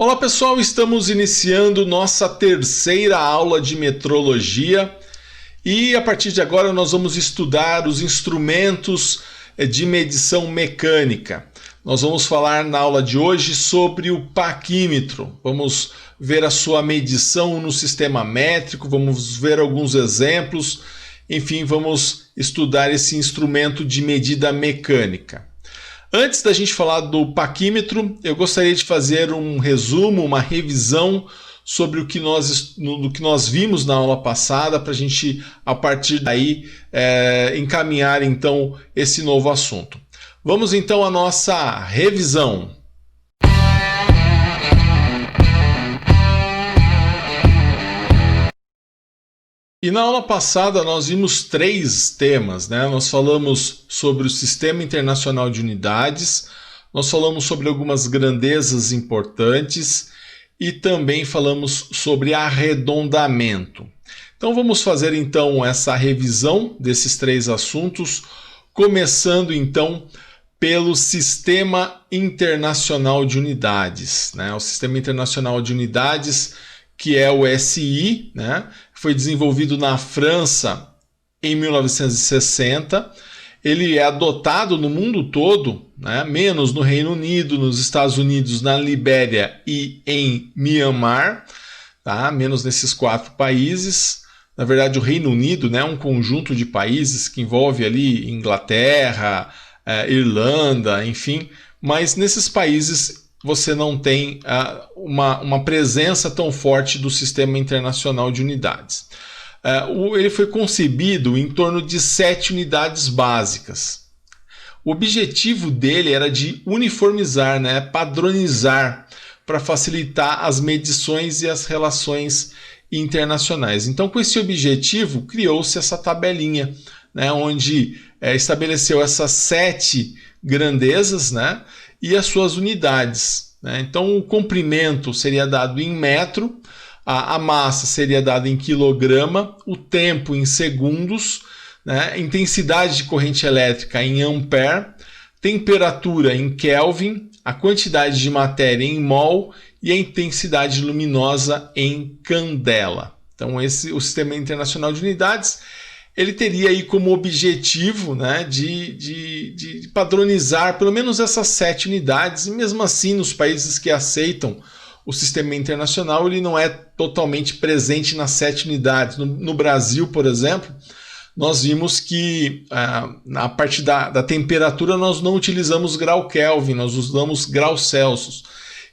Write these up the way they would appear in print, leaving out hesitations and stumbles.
Olá pessoal, estamos iniciando nossa terceira aula de metrologia e a partir de agora nós vamos estudar os instrumentos de medição mecânica. Nós vamos falar na aula de hoje sobre o paquímetro. Vamos ver a sua medição no sistema métrico, vamos ver alguns exemplos, enfim, vamos estudar esse instrumento de medida mecânica. Antes da gente falar do paquímetro, eu gostaria de fazer um resumo, uma revisão sobre o que nós vimos na aula passada, para a gente, a partir daí, encaminhar então esse novo assunto. Vamos então à nossa revisão. E na aula passada nós vimos 3 temas, né? Nós falamos sobre o Sistema Internacional de Unidades, nós falamos sobre algumas grandezas importantes e também falamos sobre arredondamento. Então vamos fazer então essa revisão desses 3 assuntos, começando então pelo Sistema Internacional de Unidades, né? O Sistema Internacional de Unidades, que é o SI, né? Foi desenvolvido na França em 1960. Ele é adotado no mundo todo, né? Menos no Reino Unido, nos Estados Unidos, na Libéria e em Myanmar, tá? Menos nesses 4 países. Na verdade, o Reino Unido, né, é um conjunto de países que envolve ali Inglaterra, Irlanda, enfim, mas nesses países você não tem uma presença tão forte do Sistema Internacional de Unidades. Ele foi concebido em torno de 7 unidades básicas. O objetivo dele era de uniformizar, né, padronizar, para facilitar as medições e as relações internacionais. Então, com esse objetivo, criou-se essa tabelinha, né, onde estabeleceu essas 7 grandezas, né, e as suas unidades, né? Então o comprimento seria dado em metro, a massa seria dada em quilograma, o tempo em segundos, né? Intensidade de corrente elétrica em ampere, temperatura em Kelvin, a quantidade de matéria em mol e a intensidade luminosa em candela. Então o Sistema Internacional de Unidades, ele teria aí como objetivo, né, de padronizar pelo menos essas 7 unidades, e mesmo assim nos países que aceitam o sistema internacional ele não é totalmente presente nas 7 unidades. No Brasil, por exemplo, nós vimos que na parte da temperatura nós não utilizamos grau Kelvin, nós usamos grau Celsius.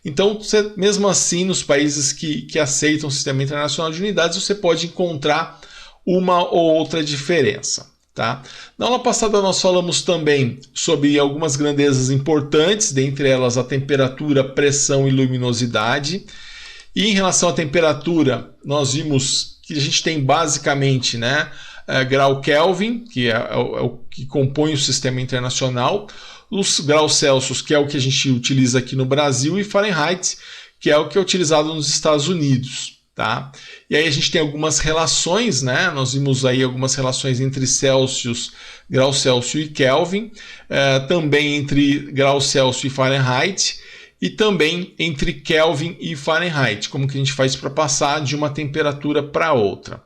Então, mesmo assim, nos países que aceitam o sistema internacional de unidades, você pode encontrar uma ou outra diferença, tá? Na aula passada nós falamos também sobre algumas grandezas importantes, dentre elas a temperatura, pressão e luminosidade. E em relação à temperatura, nós vimos que a gente tem basicamente, né, grau Kelvin, que é o que compõe o sistema internacional, os graus Celsius, que é o que a gente utiliza aqui no Brasil, e Fahrenheit, que é o que é utilizado nos Estados Unidos. Tá? E aí a gente tem algumas relações, né? Nós vimos aí algumas relações entre Celsius, grau Celsius e Kelvin, também entre grau Celsius e Fahrenheit, e também entre Kelvin e Fahrenheit, como que a gente faz para passar de uma temperatura para outra.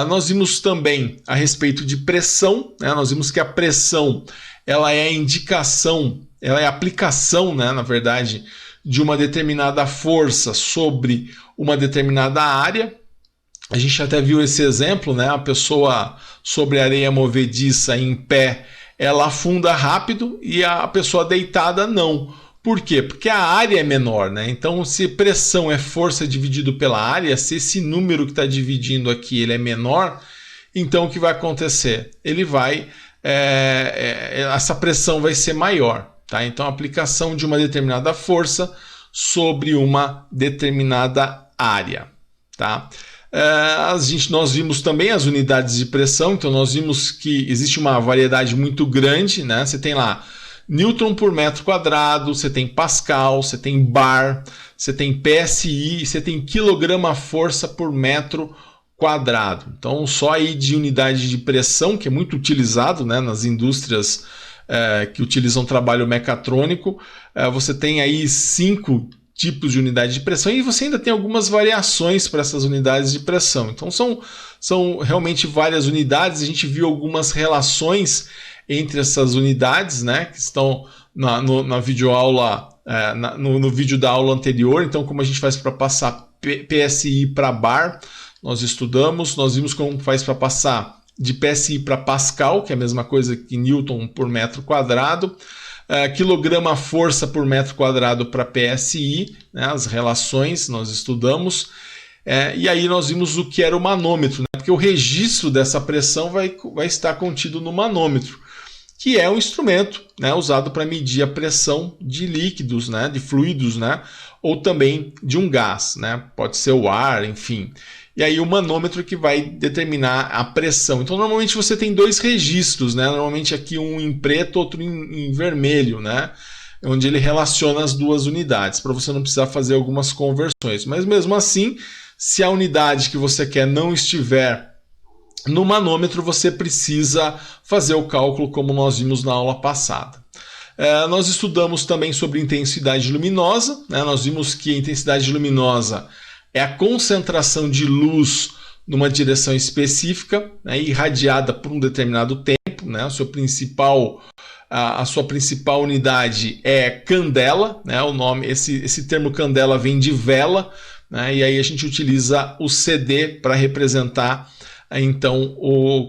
Nós vimos também a respeito de pressão, né? Nós vimos que a pressão ela é a indicação, ela é a aplicação, né, na verdade, de uma determinada força sobre uma determinada área. A gente até viu esse exemplo, né? A pessoa sobre areia movediça em pé, ela afunda rápido e a pessoa deitada não. Por quê? Porque a área é menor, né? Então, se pressão é força dividido pela área, se esse número que está dividindo aqui ele é menor, então o que vai acontecer? Ele vai, essa pressão vai ser maior. Tá? Então, a aplicação de uma determinada força sobre uma determinada área. Tá? Nós vimos também as unidades de pressão, então nós vimos que existe uma variedade muito grande, né? Você tem lá Newton por metro quadrado, você tem Pascal, você tem bar, você tem PSI, você tem quilograma-força por metro quadrado. Então, só aí de unidade de pressão, que é muito utilizado, né, nas indústrias que utilizam trabalho mecatrônico, você tem aí 5 tipos de unidade de pressão e você ainda tem algumas variações para essas unidades de pressão. Então são realmente várias unidades, a gente viu algumas relações entre essas unidades, né, que estão na videoaula, no vídeo da aula anterior. Então, como a gente faz para passar PSI para bar, nós vimos como faz para passar de PSI para Pascal, que é a mesma coisa que Newton por metro quadrado, quilograma-força por metro quadrado para PSI, né, as relações nós estudamos, e aí nós vimos o que era o manômetro, né, porque o registro dessa pressão vai estar contido no manômetro, que é um instrumento, né, usado para medir a pressão de líquidos, né, de fluidos, né, ou também de um gás, né, pode ser o ar, enfim. E aí o manômetro que vai determinar a pressão. Então normalmente você tem dois registros, né? Normalmente aqui um em preto, outro em vermelho, né? Onde ele relaciona as duas unidades, para você não precisar fazer algumas conversões. Mas mesmo assim, se a unidade que você quer não estiver no manômetro, você precisa fazer o cálculo como nós vimos na aula passada. Nós estudamos também sobre intensidade luminosa, né? Nós vimos que a intensidade luminosa é a concentração de luz numa direção específica, né, irradiada por um determinado tempo, né, a sua principal unidade é candela, né, o nome, esse termo candela vem de vela, né, e aí a gente utiliza o CD para representar então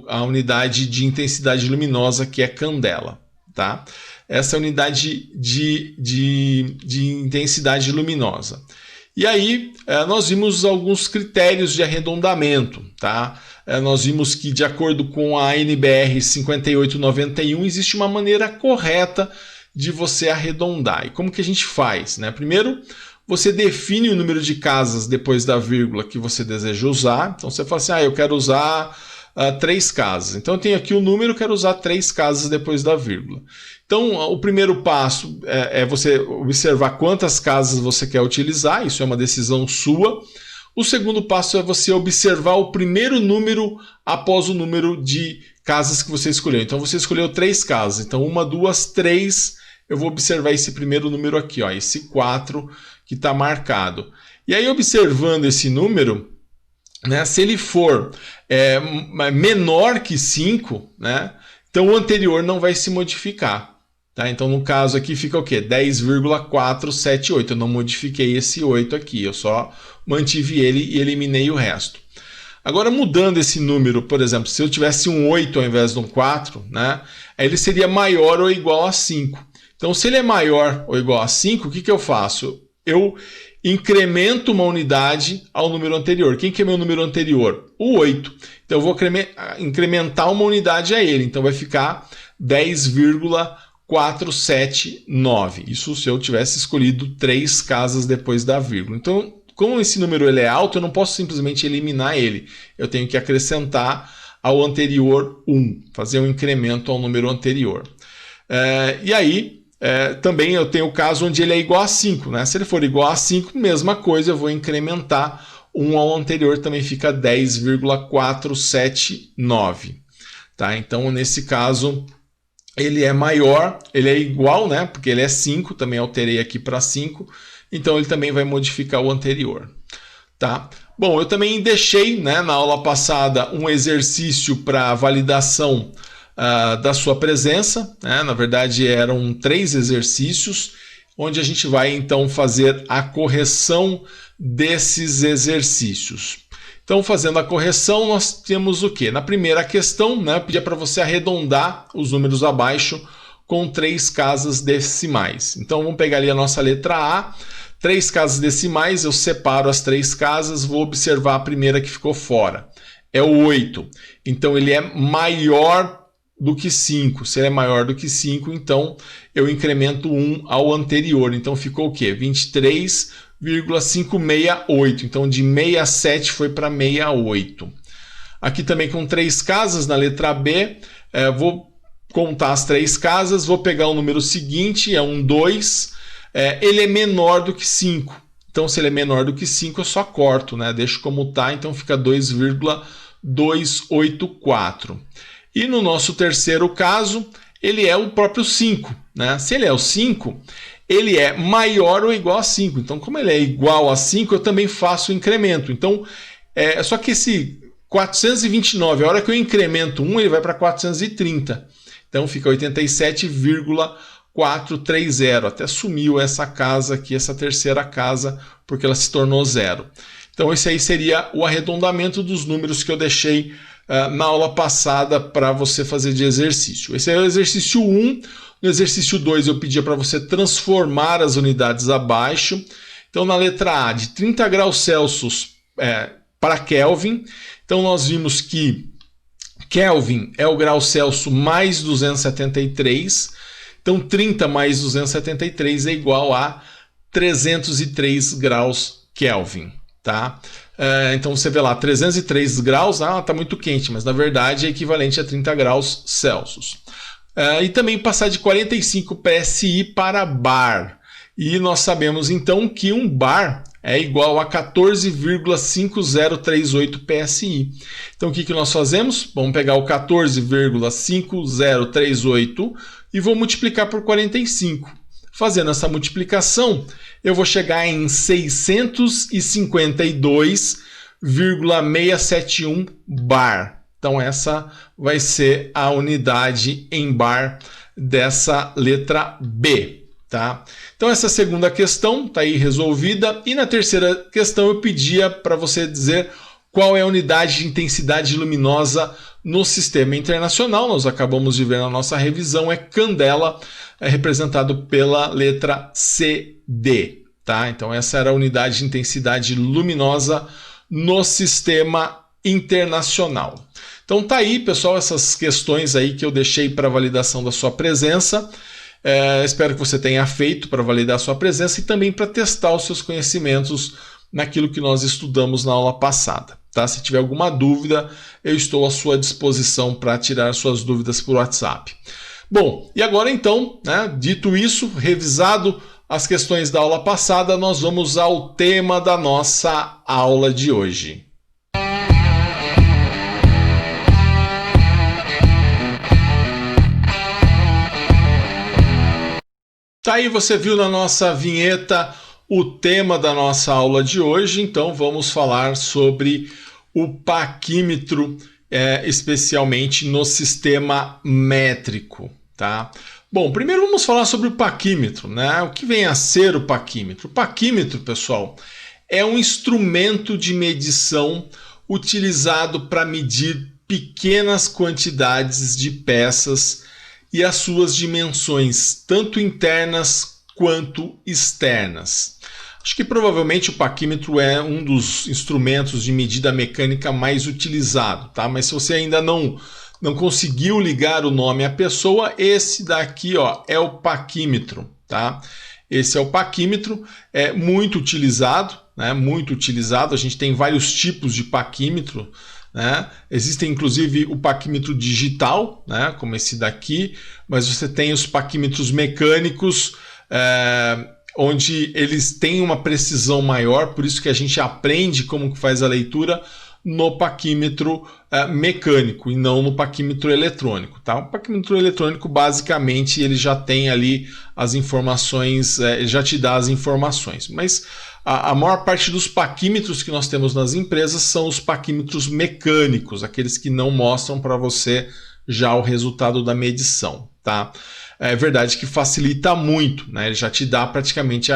a unidade de intensidade luminosa, que é candela. Tá? Essa é a unidade de intensidade luminosa. E aí nós vimos alguns critérios de arredondamento, tá? Nós vimos que, de acordo com a NBR 5891, existe uma maneira correta de você arredondar. E como que a gente faz, né? Primeiro, você define o número de casas depois da vírgula que você deseja usar. Então você fala assim, eu quero usar 3 casas. Então eu tenho aqui o número, quero usar 3 casas depois da vírgula. Então o primeiro passo é você observar quantas casas você quer utilizar, isso é uma decisão sua. O segundo passo é você observar o primeiro número após o número de casas que você escolheu. Então você escolheu 3 casas, então 1, 2, 3, eu vou observar esse primeiro número aqui, ó, esse 4 que está marcado. E aí, observando esse número, né, se ele for menor que 5, né, então o anterior não vai se modificar. Tá? Então, no caso aqui fica o quê? 10,478. Eu não modifiquei esse 8 aqui, eu só mantive ele e eliminei o resto. Agora, mudando esse número, por exemplo, se eu tivesse um 8 ao invés de um 4, né, ele seria maior ou igual a 5. Então, se ele é maior ou igual a 5, o que eu faço? Eu incremento uma unidade ao número anterior. Quem que é meu número anterior? O 8. Então, eu vou incrementar uma unidade a ele. Então, vai ficar 10,479. Isso se eu tivesse escolhido 3 casas depois da vírgula. Então, como esse número ele é alto, eu não posso simplesmente eliminar ele. Eu tenho que acrescentar ao anterior 1, fazer um incremento ao número anterior. E aí, também eu tenho o caso onde ele é igual a 5. Né? Se ele for igual a 5, mesma coisa, eu vou incrementar 1 ao anterior, também fica 10,479. Tá? Então, nesse caso, ele é maior, ele é igual, né? Porque ele é 5, também alterei aqui para 5, então ele também vai modificar o anterior. Tá? Bom, eu também deixei, né, na aula passada um exercício para validação da sua presença, né? Na verdade eram 3 exercícios, onde a gente vai então fazer a correção desses exercícios. Então, fazendo a correção, nós temos o quê? Na primeira questão, né, eu pedia para você arredondar os números abaixo com 3 casas decimais. Então, vamos pegar ali a nossa letra A, 3 casas decimais, eu separo as 3 casas, vou observar a primeira que ficou fora. É o 8. Então, ele é maior do que 5. Se ele é maior do que 5, então eu incremento 1 ao anterior. Então, ficou o quê? 23,568. Então, de 67 foi para 68. Aqui também com 3 casas, na letra B, vou contar as 3 casas, vou pegar o número seguinte, é um 2, ele é menor do que 5. Então, se ele é menor do que 5, eu só corto, né? Deixo como está, então fica 2,284. E no nosso terceiro caso, ele é o próprio 5. Né? Se ele é o 5, ele é maior ou igual a 5. Então, como ele é igual a 5, eu também faço o incremento. Então, só que esse 429, a hora que eu incremento 1, ele vai para 430. Então, fica 87,430. Até sumiu essa casa aqui, essa terceira casa, porque ela se tornou zero. Então, esse aí seria o arredondamento dos números que eu deixei na aula passada para você fazer de exercício. Esse é o exercício 1. No exercício 2 eu pedia para você transformar as unidades abaixo. Então na letra A, de 30 graus Celsius para Kelvin. Então nós vimos que Kelvin é o grau Celsius mais 273. Então 30 mais 273 é igual a 303 graus Kelvin. Tá? Então você vê lá, 303 graus, está muito quente, mas na verdade é equivalente a 30 graus Celsius. E também passar de 45 PSI para bar. E nós sabemos então que um bar é igual a 14,5038 PSI. Então o que nós fazemos? Vamos pegar o 14,5038 e vou multiplicar por 45. Fazendo essa multiplicação, eu vou chegar em 652,671 bar. Então essa vai ser a unidade em bar dessa letra B, tá? Então essa segunda questão está aí resolvida. E na terceira questão eu pedia para você dizer qual é a unidade de intensidade luminosa no Sistema Internacional. Nós acabamos de ver na nossa revisão, é candela, representado pela letra CD, tá? Então essa era a unidade de intensidade luminosa no Sistema Internacional. Então tá aí, pessoal, essas questões aí que eu deixei para validação da sua presença. Espero que você tenha feito para validar a sua presença e também para testar os seus conhecimentos naquilo que nós estudamos na aula passada. Tá? Se tiver alguma dúvida, eu estou à sua disposição para tirar suas dúvidas por WhatsApp. Bom, e agora então, né, dito isso, revisado as questões da aula passada, nós vamos ao tema da nossa aula de hoje. Tá aí, você viu na nossa vinheta o tema da nossa aula de hoje, então vamos falar sobre o paquímetro, especialmente no sistema métrico, tá? Bom, primeiro vamos falar sobre o paquímetro, né? O que vem a ser o paquímetro? O paquímetro, pessoal, é um instrumento de medição utilizado para medir pequenas quantidades de peças e as suas dimensões, tanto internas quanto externas. Acho que provavelmente o paquímetro é um dos instrumentos de medida mecânica mais utilizado, tá? Mas se você ainda não conseguiu ligar o nome à pessoa, esse daqui, ó, é o paquímetro, tá? Esse é o paquímetro, é muito utilizado, né? Muito utilizado. A gente tem vários tipos de paquímetro, né? Existe inclusive o paquímetro digital, né? Como esse daqui, mas você tem os paquímetros mecânicos, onde eles têm uma precisão maior, por isso que a gente aprende como que faz a leitura no paquímetro mecânico e não no paquímetro eletrônico, tá? O paquímetro eletrônico, basicamente, ele já tem ali as informações, ele já te dá as informações, mas a maior parte dos paquímetros que nós temos nas empresas são os paquímetros mecânicos, aqueles que não mostram para você já o resultado da medição, tá? É verdade que facilita muito, né? Ele já te dá praticamente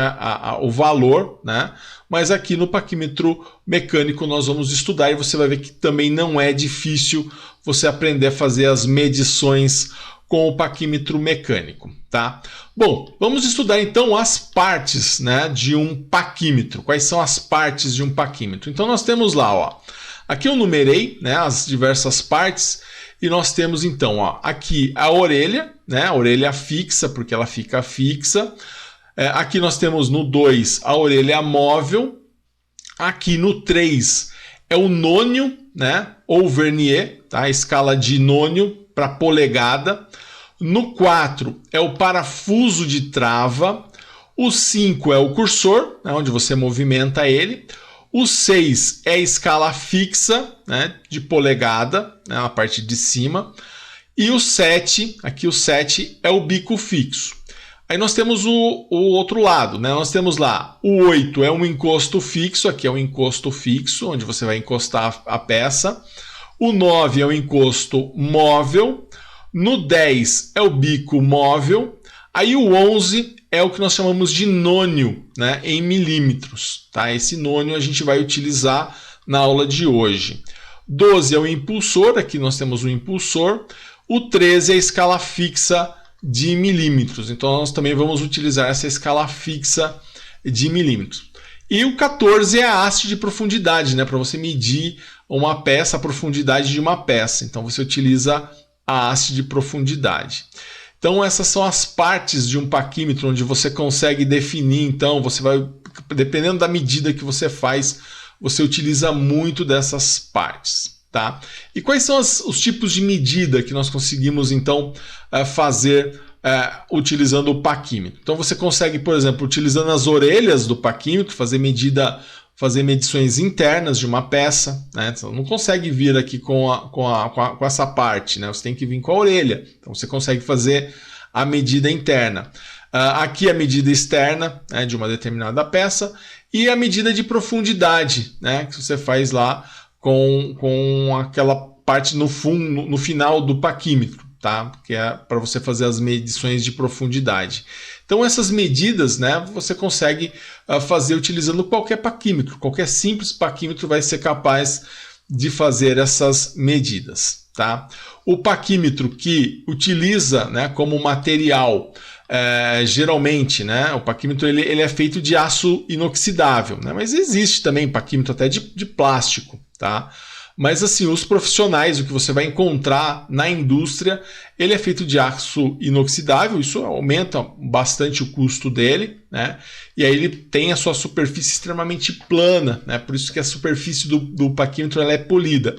o valor, né? Mas aqui no paquímetro mecânico nós vamos estudar e você vai ver que também não é difícil você aprender a fazer as medições com o paquímetro mecânico, tá? Bom, vamos estudar então as partes, né, de um paquímetro. Quais são as partes de um paquímetro? Então nós temos lá, ó, aqui eu numerei, né, as diversas partes e nós temos então, ó, aqui a orelha, né, a orelha fixa, porque ela fica fixa. Aqui nós temos no 2 a orelha móvel. Aqui no 3 é o nônio, né, ou vernier, tá? A escala de nônio para polegada. No 4 é o parafuso de trava. O 5 é o cursor, né, onde você movimenta ele. O 6 é a escala fixa, né, de polegada, né, na parte de cima. E o 7, aqui o 7 é o bico fixo. Aí nós temos o outro lado, né? Nós temos lá o 8 é um encosto fixo, aqui é um encosto fixo, onde você vai encostar a peça. O 9 é um encosto móvel. No 10 é o bico móvel. Aí o 11 é o que nós chamamos de nônio, né? Em milímetros. Tá? Esse nônio a gente vai utilizar na aula de hoje. 12 é o impulsor, aqui nós temos o impulsor. O 13 é a escala fixa de milímetros. Então nós também vamos utilizar essa escala fixa de milímetros. E o 14 é a haste de profundidade, né? Para você medir uma peça, a profundidade de uma peça. Então você utiliza a haste de profundidade. Então essas são as partes de um paquímetro onde você consegue definir, então você vai, dependendo da medida que você faz, você utiliza muito dessas partes. Tá? E quais são os tipos de medida que nós conseguimos então fazer utilizando o paquímetro? Então você consegue, por exemplo, utilizando as orelhas do paquímetro, fazer medições internas de uma peça, né? Você não consegue vir aqui com essa parte, né? Você tem que vir com a orelha. Então você consegue fazer a medida interna. Aqui a medida externa, né, de uma determinada peça e a medida de profundidade, né, que você faz lá com aquela parte no fundo, no final do paquímetro, tá? Que é para você fazer as medições de profundidade. Então essas medidas, né, você consegue fazer utilizando qualquer paquímetro, qualquer simples paquímetro vai ser capaz de fazer essas medidas, tá? O paquímetro que utiliza, né, como material geralmente, né, o paquímetro ele é feito de aço inoxidável, né, mas existe também paquímetro até de plástico, tá? Mas assim, os profissionais, o que você vai encontrar na indústria, ele é feito de aço inoxidável, isso aumenta bastante o custo dele, né? E aí ele tem a sua superfície extremamente plana, né? Por isso que a superfície do paquímetro ela é polida,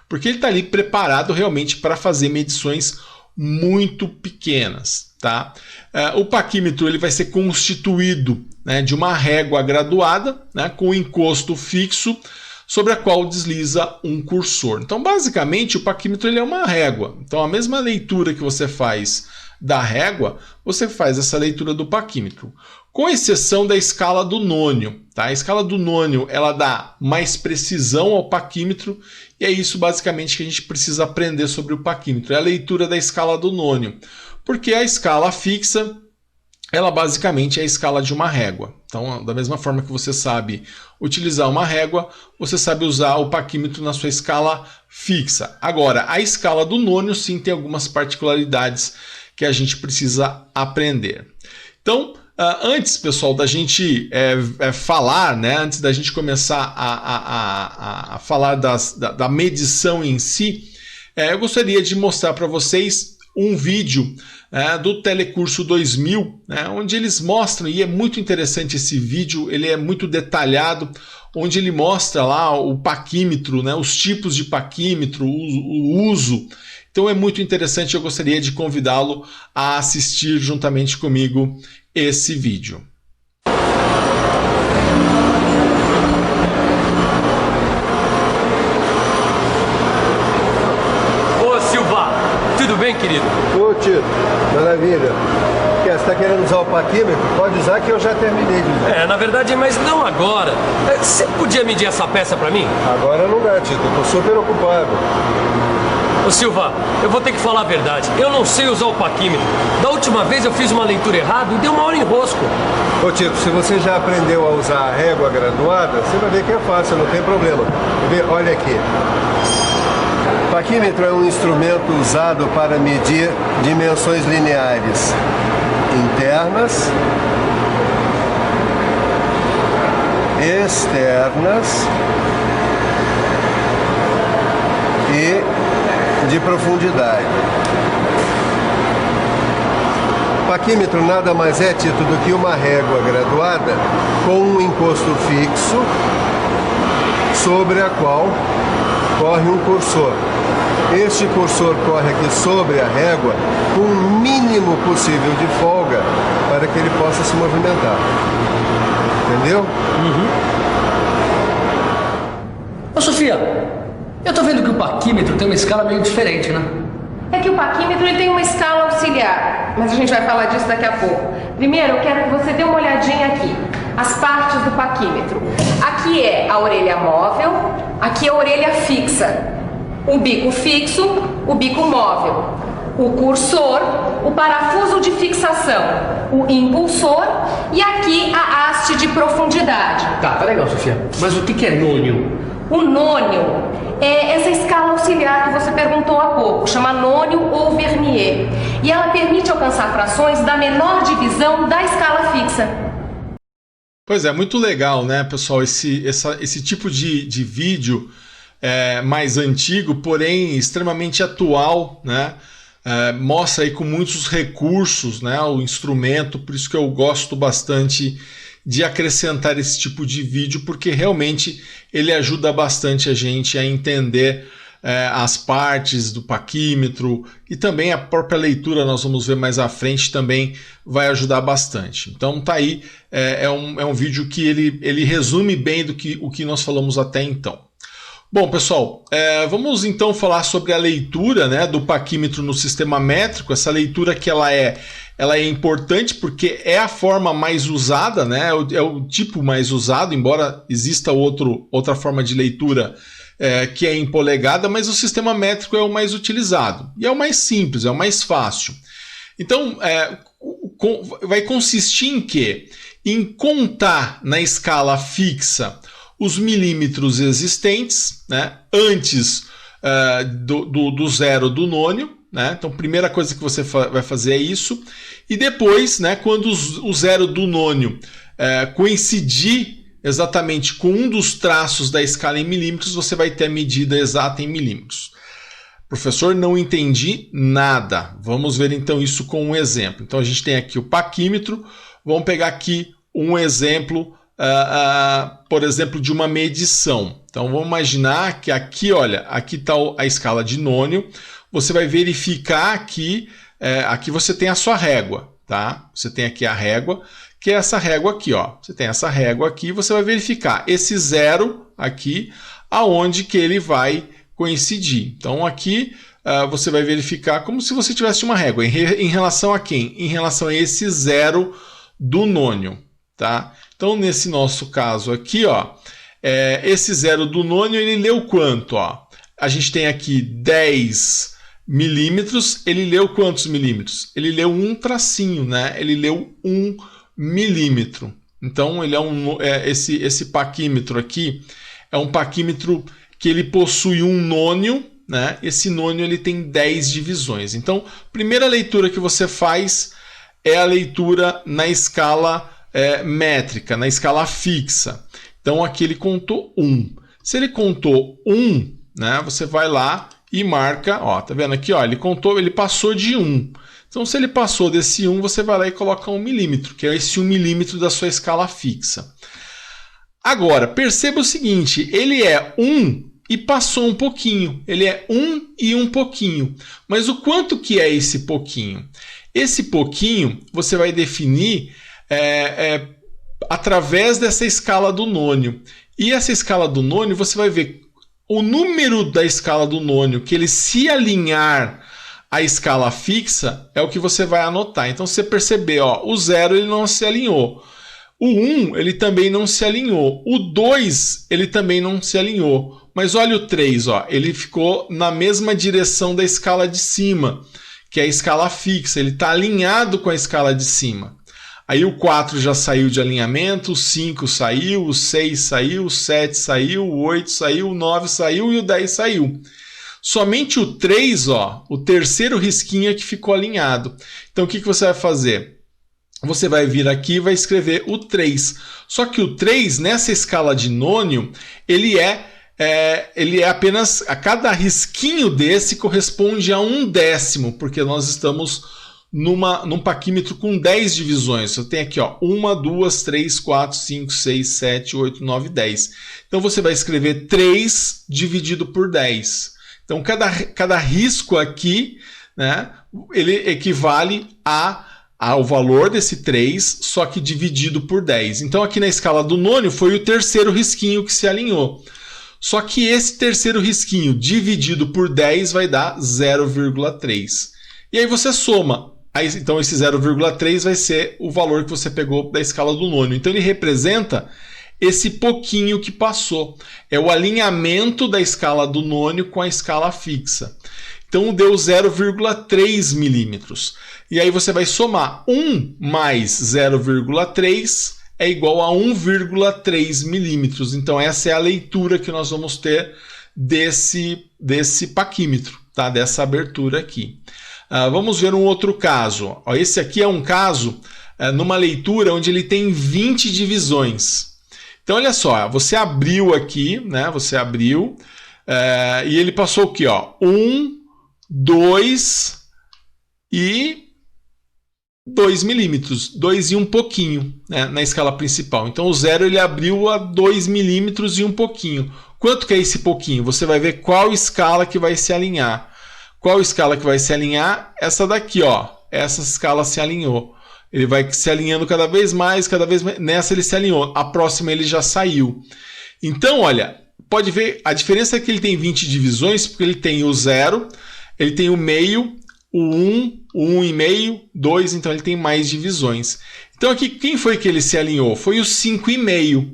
porque ele está ali preparado realmente para fazer medições muito pequenas, tá? O paquímetro ele vai ser constituído, né, de uma régua graduada, né, com encosto fixo, sobre a qual desliza um cursor. Então, basicamente, o paquímetro ele é uma régua. Então, a mesma leitura que você faz da régua, você faz essa leitura do paquímetro, com exceção da escala do nônio. Tá? A escala do nônio ela dá mais precisão ao paquímetro, e é isso basicamente que a gente precisa aprender sobre o paquímetro, é a leitura da escala do nônio, porque a escala fixa ela basicamente é a escala de uma régua. Então, da mesma forma que você sabe utilizar uma régua, você sabe usar o paquímetro na sua escala fixa. Agora, a escala do nônio sim tem algumas particularidades que a gente precisa aprender. Então, antes, pessoal, da gente falar, né, antes da gente começar a falar da medição em si, eu gostaria de mostrar para vocês um vídeo do Telecurso 2000, né, onde eles mostram, e é muito interessante esse vídeo, ele é muito detalhado, onde ele mostra lá o paquímetro, né, os tipos de paquímetro, o uso. Então é muito interessante, eu gostaria de convidá-lo a assistir juntamente comigo esse vídeo. Tudo bem, querido? Ô, Tito, maravilha. Você está querendo usar o paquímetro? Pode usar que eu já terminei de usar. Na verdade, mas não agora. Você podia medir essa peça pra mim? Agora não dá, Tito. Eu tô super ocupado. Ô, Silva, eu vou ter que falar a verdade. Eu não sei usar o paquímetro. Da última vez eu fiz uma leitura errada e deu uma hora em rosco. Ô, Tito, se você já aprendeu a usar a régua graduada, você vai ver que é fácil, não tem problema. Olha aqui. O paquímetro é um instrumento usado para medir dimensões lineares internas, externas e de profundidade. O paquímetro nada mais é, Tito, do que uma régua graduada com um encosto fixo sobre a qual corre um cursor. Este cursor corre aqui sobre a régua com o mínimo possível de folga para que ele possa se movimentar. Entendeu? Ô, Sofia, eu tô vendo que o paquímetro tem uma escala meio diferente, né? É que o paquímetro ele tem uma escala auxiliar, mas a gente vai falar disso daqui a pouco. Primeiro, eu quero que você dê uma olhadinha aqui. As partes do paquímetro. Aqui é a orelha móvel, aqui é a orelha fixa. O bico fixo, o bico móvel. O cursor, o parafuso de fixação, o impulsor e aqui a haste de profundidade. Tá legal, Sofia. Mas o que é nônio? O nônio é essa escala auxiliar que você perguntou há pouco, chama nônio ou vernier. E ela permite alcançar frações da menor divisão da escala fixa. Pois é, muito legal, né, pessoal, esse tipo de vídeo mais antigo, porém extremamente atual, né? Mostra aí com muitos recursos, né, o instrumento, por isso que eu gosto bastante de acrescentar esse tipo de vídeo, porque realmente ele ajuda bastante a gente a entender as partes do paquímetro e também a própria leitura, nós vamos ver mais à frente, também vai ajudar bastante. Então tá aí, é um vídeo que ele resume bem o que nós falamos até então. Bom, pessoal, vamos então falar sobre a leitura, né, do paquímetro no sistema métrico. Essa leitura que ela é importante porque é a forma mais usada, né, é o tipo mais usado, embora exista outra forma de leitura que é em polegada, mas o sistema métrico é o mais utilizado. E é o mais simples, é o mais fácil. Então, vai consistir em quê? Em contar na escala fixa os milímetros existentes, né, antes do zero do nônio, né? Então, a primeira coisa que você vai fazer é isso. E depois, né, quando o zero do nônio coincidir exatamente com um dos traços da escala em milímetros, você vai ter a medida exata em milímetros. Professor, não entendi nada. Vamos ver então isso com um exemplo. Então, a gente tem aqui o paquímetro. Vamos pegar aqui um exemplo, por exemplo, de uma medição. Então vamos imaginar que aqui, olha, aqui está a escala de nônio. Você vai verificar aqui, aqui você tem a sua régua, tá? Você tem aqui a régua, que é essa régua aqui, ó. Você tem essa régua aqui, você vai verificar esse zero aqui, aonde que ele vai coincidir. Então aqui você vai verificar como se você tivesse uma régua. Em relação a quem? Em relação a esse zero do nônio, tá? Então, nesse nosso caso aqui, ó, esse zero do nônio, ele leu quanto? Ó? A gente tem aqui 10 milímetros, ele leu quantos milímetros? Ele leu um tracinho, né? Ele leu 1 milímetro. Então, ele esse paquímetro aqui é um paquímetro que ele possui um nônio, né? Esse nônio ele tem 10 divisões. Então, a primeira leitura que você faz é a leitura na escala métrica, na escala fixa. Então aqui ele contou 1. Se ele contou 1, né, você vai lá e marca, ó, tá vendo aqui, ó, ele passou de 1. Então se ele passou desse 1, você vai lá e coloca 1 milímetro, que é esse 1 milímetro da sua escala fixa. Agora, perceba o seguinte, ele é 1 e passou um pouquinho. Ele é 1 e um pouquinho. Mas o quanto que é esse pouquinho? Esse pouquinho você vai definir através dessa escala do nônio. E essa escala do nônio, você vai ver o número da escala do nônio, que ele se alinhar à escala fixa, é o que você vai anotar. Então, você perceber, ó, o 0 ele não se alinhou. O 1 ele também não se alinhou. O 2 ele também não se alinhou. Mas olha o 3, ó, ele ficou na mesma direção da escala de cima, que é a escala fixa. Ele está alinhado com a escala de cima. Aí o 4 já saiu de alinhamento, o 5 saiu, o 6 saiu, o 7 saiu, o 8 saiu, o 9 saiu e o 10 saiu. Somente o 3, ó, o terceiro risquinho é que ficou alinhado. Então o que você vai fazer? Você vai vir aqui e vai escrever o 3. Só que o 3, nessa escala de nônio, ele é apenas, a cada risquinho desse corresponde a 1/10, porque nós estamos num paquímetro com 10 divisões. Você tem aqui, ó, 1, 2, 3, 4, 5, 6, 7, 8, 9, 10. Então você vai escrever 3 dividido por 10. Então cada risco aqui, né, ele equivale ao valor desse 3, só que dividido por 10. Então aqui na escala do nônio foi o terceiro risquinho que se alinhou. Só que esse terceiro risquinho dividido por 10 vai dar 0,3. E aí você soma Aí, então esse 0,3 vai ser o valor que você pegou da escala do nônio. Então ele representa esse pouquinho que passou. É o alinhamento da escala do nônio com a escala fixa. Então deu 0,3 milímetros. E aí você vai somar 1 mais 0,3 é igual a 1,3 milímetros. Então essa é a leitura que nós vamos ter desse paquímetro, tá? Dessa abertura aqui. Vamos ver um outro caso. Esse aqui é um caso numa leitura onde ele tem 20 divisões. Então olha só, você abriu aqui, né? Você abriu e ele passou o quê? 1, 2 e 2 milímetros, 2 e um pouquinho, né, na escala principal. Então o 0 ele abriu a 2 milímetros e um pouquinho. Quanto que é esse pouquinho? Você vai ver qual escala que vai se alinhar. Qual escala que vai se alinhar? Essa daqui, ó. Essa escala se alinhou. Ele vai se alinhando cada vez mais. Nessa ele se alinhou. A próxima ele já saiu. Então, olha, pode ver, a diferença é que ele tem 20 divisões, porque ele tem o 0, ele tem o meio, o 1, o 1,5, 2, então ele tem mais divisões. Então aqui, quem foi que ele se alinhou? Foi o 5,5.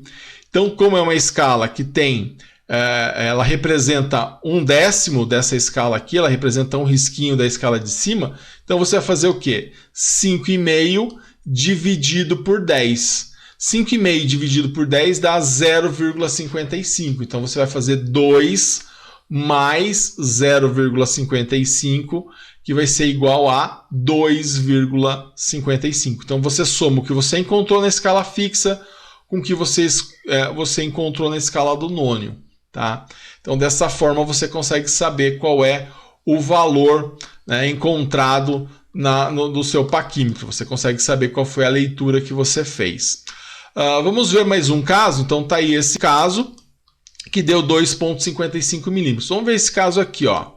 Então, como é uma escala que tem, ela representa 1/10 dessa escala aqui, ela representa um risquinho da escala de cima, então você vai fazer o quê? 5,5 dividido por 10. 5,5 dividido por 10 dá 0,55. Então você vai fazer 2 mais 0,55, que vai ser igual a 2,55. Então você soma o que você encontrou na escala fixa com o que você encontrou na escala do nônio. Tá? Então dessa forma você consegue saber qual é o valor, né, encontrado no seu paquímetro. Você consegue saber qual foi a leitura que você fez. Vamos ver mais um caso. Então tá aí esse caso que deu 2,55 milímetros. Vamos ver esse caso aqui, ó.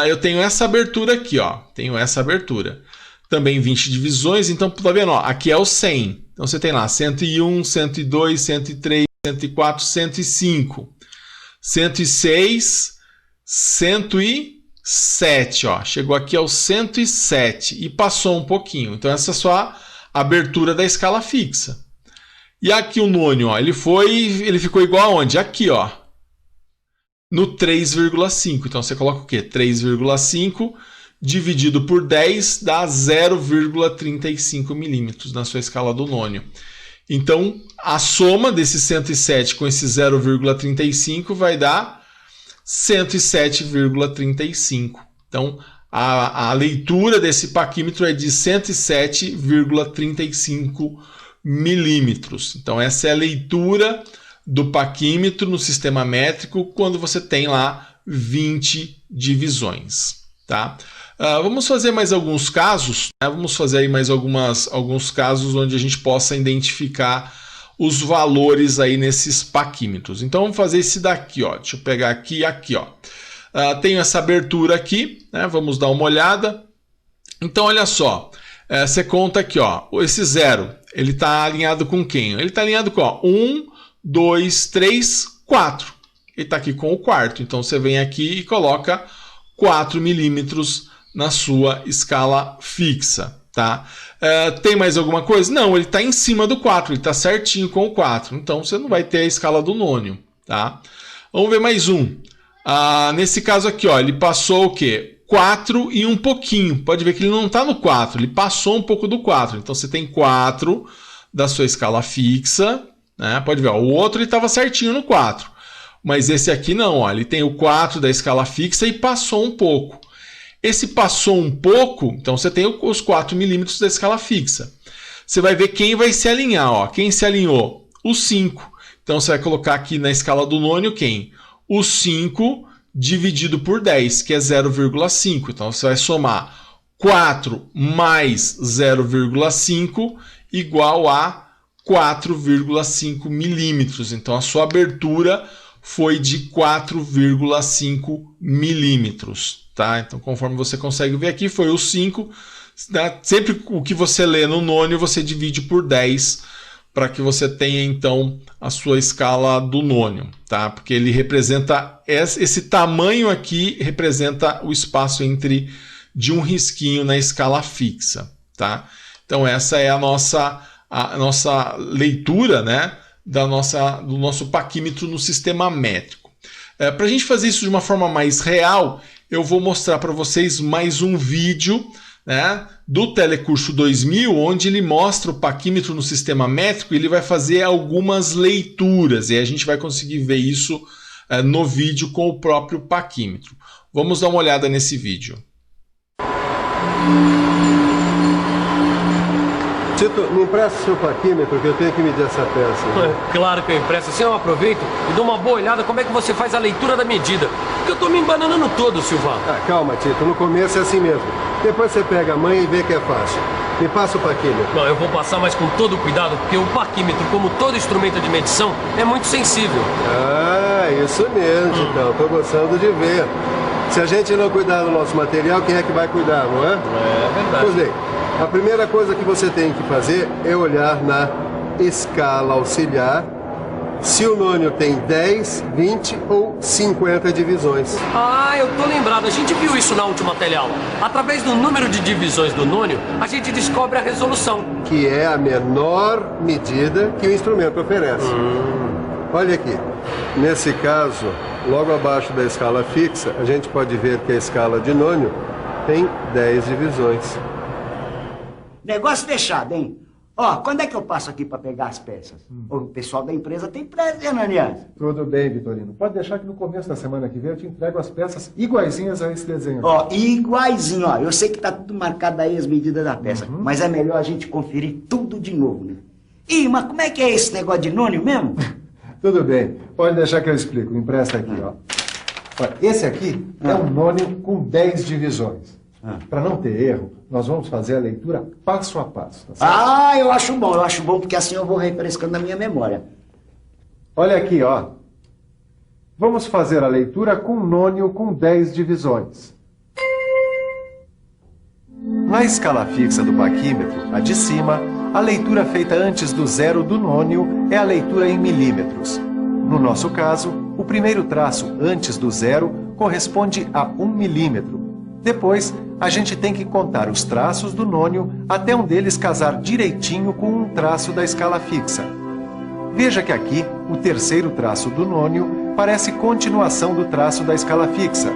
Eu tenho essa abertura aqui, ó. Tenho essa abertura. Também 20 divisões, então tá vendo, ó, aqui é o 100. Então você tem lá 101, 102, 103, 104, 105, 106, 107, ó. Chegou aqui ao 107 e passou um pouquinho. Então essa é só a abertura da escala fixa. E aqui o nônio, ó, ele ficou igual aonde? Aqui, ó, no 3,5. Então você coloca o quê? 3,5 dividido por 10 dá 0,35 milímetros na sua escala do nônio. Então a soma desse 107 com esse 0,35 vai dar 107,35. Então a leitura desse paquímetro é de 107,35 milímetros. Então essa é a leitura do paquímetro no sistema métrico quando você tem lá 20 divisões. Tá? Vamos fazer mais alguns casos, né? Vamos fazer aí mais alguns casos onde a gente possa identificar os valores aí nesses paquímetros. Então vamos fazer esse daqui, ó. Deixa eu pegar aqui, ó. Tenho essa abertura aqui, né? Vamos dar uma olhada. Então olha só, você conta aqui, ó, esse 0, ele está alinhado com quem? Ele está alinhado com 1, 2, 3, 4. Ele está aqui com o quarto, então você vem aqui e coloca 4 milímetros na sua escala fixa. Tá? Tem mais alguma coisa? Não, ele está em cima do 4, ele está certinho com o 4, então você não vai ter a escala do nônio. Tá? Vamos ver mais um. Nesse caso aqui, ó, ele passou o quê? 4 e um pouquinho. Pode ver que ele não está no 4, ele passou um pouco do 4. Então você tem 4 da sua escala fixa, né? Pode ver, ó, o outro ele estava certinho no 4. Mas esse aqui não, ó, ele tem o 4 da escala fixa e passou um pouco. Esse passou um pouco, então você tem os 4 milímetros da escala fixa. Você vai ver quem vai se alinhar. Ó. Quem se alinhou? O 5. Então você vai colocar aqui na escala do nônio quem? O 5 dividido por 10, que é 0,5. Então você vai somar 4 mais 0,5 igual a 4,5 milímetros. Então a sua abertura foi de 4,5 milímetros. Tá? Então, conforme você consegue ver aqui, foi o 5. Né? Sempre o que você lê no nônio, você divide por 10 para que você tenha, então, a sua escala do nônio. Tá? Porque ele representa, esse tamanho aqui representa o espaço entre de um risquinho na escala fixa, tá? Então essa é a nossa leitura, né, do nosso paquímetro no sistema métrico. Para a gente fazer isso de uma forma mais real, eu vou mostrar para vocês mais um vídeo, né, do Telecurso 2000, onde ele mostra o paquímetro no sistema métrico e ele vai fazer algumas leituras, e a gente vai conseguir ver isso no vídeo com o próprio paquímetro. Vamos dar uma olhada nesse vídeo. Tito, me empresta o seu paquímetro que eu tenho que medir essa peça. Claro que eu empresto. Assim eu aproveito e dou uma boa olhada como é que você faz a leitura da medida. Porque eu tô me embananando todo, Silvão. Calma, Tito, no começo é assim mesmo. Depois você pega a manha e vê que é fácil. Me passa o paquímetro. Não, eu vou passar, mas com todo cuidado, porque o paquímetro, como todo instrumento de medição, é muito sensível. Isso mesmo, Titão. Tô gostando de ver. Se a gente não cuidar do nosso material, quem é que vai cuidar, não é? É verdade. Pois bem, a primeira coisa que você tem que fazer é olhar na escala auxiliar se o nônio tem 10, 20 ou 50 divisões. Eu tô lembrado. A gente viu isso na última teleaula. Através do número de divisões do nônio, a gente descobre a resolução. Que é a menor medida que o instrumento oferece. Olha aqui. Nesse caso, logo abaixo da escala fixa, a gente pode ver que a escala de nônio tem 10 divisões. Negócio fechado, hein? Ó, quando é que eu passo aqui para pegar as peças? O pessoal da empresa tem pressa, né, Nanias? Tudo bem, Vitorino. Pode deixar que no começo da semana que vem eu te entrego as peças iguaizinhas a esse desenho. Ó, iguaizinho, ó. Eu sei que tá tudo marcado aí as medidas da peça, mas é melhor a gente conferir tudo de novo, né? Ih, mas como é que é esse negócio de nônio mesmo? Tudo bem. Pode deixar que eu explico. Empresta aqui, ó. Olha, esse aqui é um nônio com 10 divisões. Para não ter erro, nós vamos fazer a leitura passo a passo. Tá certo? Eu acho bom, porque assim eu vou refrescando na minha memória. Olha aqui, ó. Vamos fazer a leitura com nônio com 10 divisões. Na escala fixa do paquímetro, a de cima, a leitura feita antes do zero do nônio é a leitura em milímetros. No nosso caso, o primeiro traço antes do zero corresponde a 1 milímetro. Depois, a gente tem que contar os traços do nônio até um deles casar direitinho com um traço da escala fixa. Veja que aqui, o terceiro traço do nônio parece continuação do traço da escala fixa.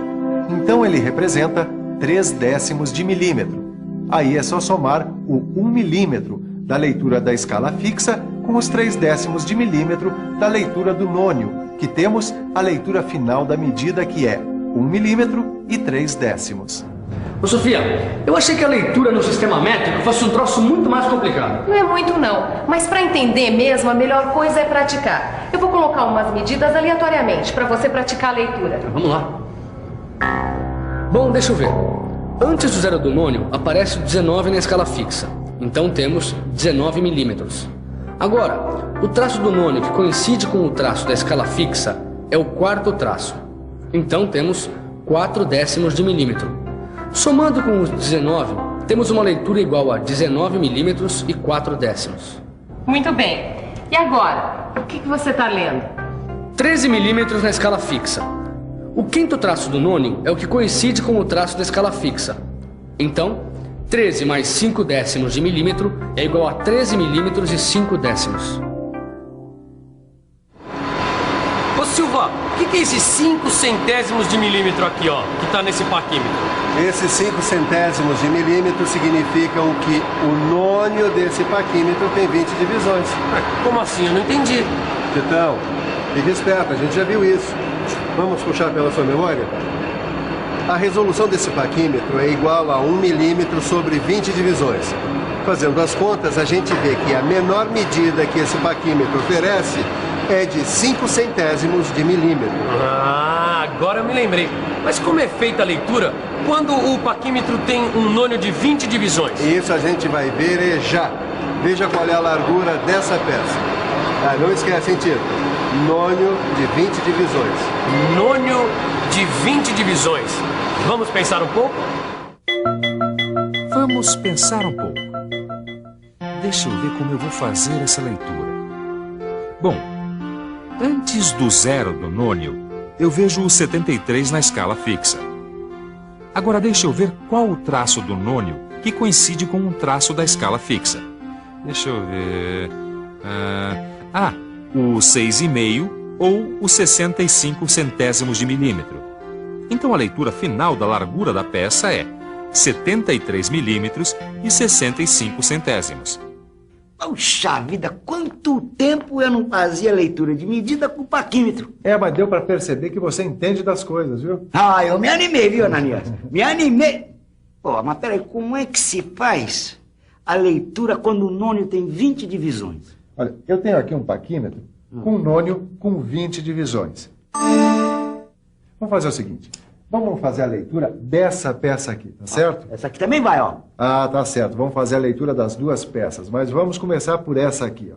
Então ele representa 3/10 de milímetro. Aí é só somar o 1 milímetro da leitura da escala fixa com os 3/10 de milímetro da leitura do nônio, que temos a leitura final da medida, que é 1 milímetro e 3/10. Ô Sofia, eu achei que a leitura no sistema métrico fosse um troço muito mais complicado. Não é muito não, mas para entender mesmo, a melhor coisa é praticar. Eu vou colocar umas medidas aleatoriamente para você praticar a leitura. Vamos lá. Bom, deixa eu ver. Antes do zero do nônio aparece o 19 na escala fixa. Então temos 19 milímetros. Agora, o traço do nônio que coincide com o traço da escala fixa é o quarto traço. Então temos 4/10 de milímetro. Somando com os 19, temos uma leitura igual a 19 milímetros e 4/10. Muito bem. E agora? O que você está lendo? 13 milímetros na escala fixa. O quinto traço do nônio é o que coincide com o traço da escala fixa. Então, 13 mais 5/10 de milímetro é igual a 13 milímetros e 5/10. Ô Silva, o que é esses 5 centésimos de milímetro aqui, ó, que tá nesse paquímetro? Esses 5 centésimos de milímetro significam que o nônio desse paquímetro tem 20 divisões. Como assim? Eu não entendi. Titão, fique esperto, a gente já viu isso. Vamos puxar pela sua memória? A resolução desse paquímetro é igual a 1 milímetro sobre 20 divisões. Fazendo as contas, a gente vê que a menor medida que esse paquímetro oferece é de 5 centésimos de milímetro. Agora eu me lembrei. Mas como é feita a leitura quando o paquímetro tem um nônio de 20 divisões? Isso a gente vai ver já. Veja qual é a largura dessa peça. Não esquece, hein, Tito? Nônio de 20 divisões. Nônio de 20 divisões. Vamos pensar um pouco? Vamos pensar um pouco. Deixa eu ver como eu vou fazer essa leitura. Bom, antes do zero do nônio, eu vejo o 73 na escala fixa. Agora deixa eu ver qual o traço do nônio que coincide com um traço da escala fixa. Deixa eu ver... o 6,5 ou o 65 centésimos de milímetro. Então a leitura final da largura da peça é 73 milímetros e 65 centésimos. Puxa vida, quanto tempo eu não fazia leitura de medida com o paquímetro. Mas deu para perceber que você entende das coisas, viu? Eu me animei, viu, Ananias? Me animei. Pô, mas peraí, como é que se faz a leitura quando o nônio tem 20 divisões? Olha, eu tenho aqui um paquímetro com um nônio com 20 divisões. Vamos fazer o seguinte. Vamos fazer a leitura dessa peça aqui, tá certo? Essa aqui também vai, ó. Tá certo. Vamos fazer a leitura das duas peças, mas vamos começar por essa aqui, ó.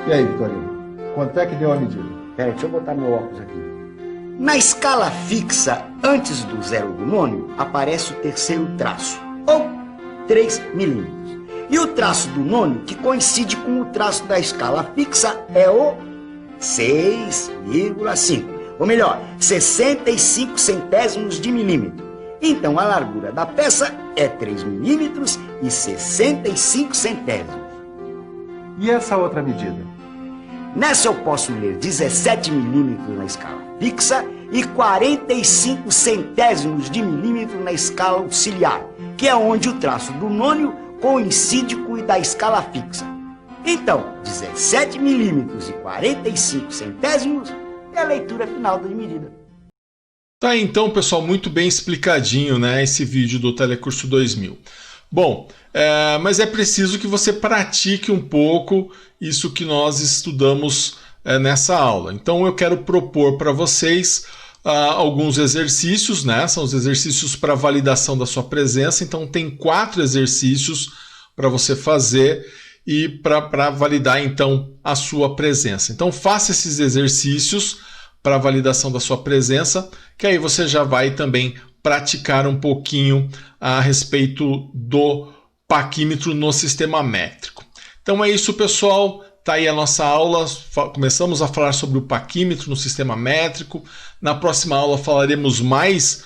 E aí, Vitorino? Quanto é que deu a medida? Peraí, deixa eu botar meu óculos aqui. Na escala fixa, antes do zero do nônio, aparece o terceiro traço, ou 3 milímetros. E o traço do nônio, que coincide com o traço da escala fixa, é o 6,5. Ou melhor, 65 centésimos de milímetro. Então a largura da peça é 3 milímetros e 65 centésimos. E essa outra medida? Nessa eu posso ler 17 milímetros na escala fixa e 45 centésimos de milímetro na escala auxiliar, que é onde o traço do nônio coincide com o da escala fixa. Então, 17 milímetros e 45 centésimos é a leitura final da medida. Tá, então, pessoal, muito bem explicadinho, né, esse vídeo do Telecurso 2000. Bom, mas é preciso que você pratique um pouco isso que nós estudamos nessa aula. Então eu quero propor para vocês alguns exercícios, né? São os exercícios para validação da sua presença. Então tem 4 exercícios para você fazer e para validar então a sua presença. Então faça esses exercícios para validação da sua presença, que aí você já vai também praticar um pouquinho a respeito do paquímetro no sistema métrico. Então é isso, pessoal. Tá aí a nossa aula. Começamos a falar sobre o paquímetro no sistema métrico. Na próxima aula falaremos mais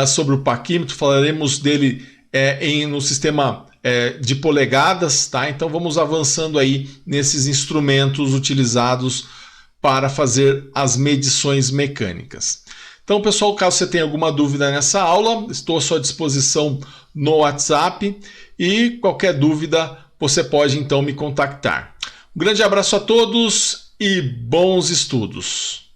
sobre o paquímetro, falaremos dele no sistema de polegadas, tá? Então vamos avançando aí nesses instrumentos utilizados para fazer as medições mecânicas. Então, pessoal, caso você tenha alguma dúvida nessa aula, estou à sua disposição no WhatsApp e qualquer dúvida você pode então me contactar. Um grande abraço a todos e bons estudos!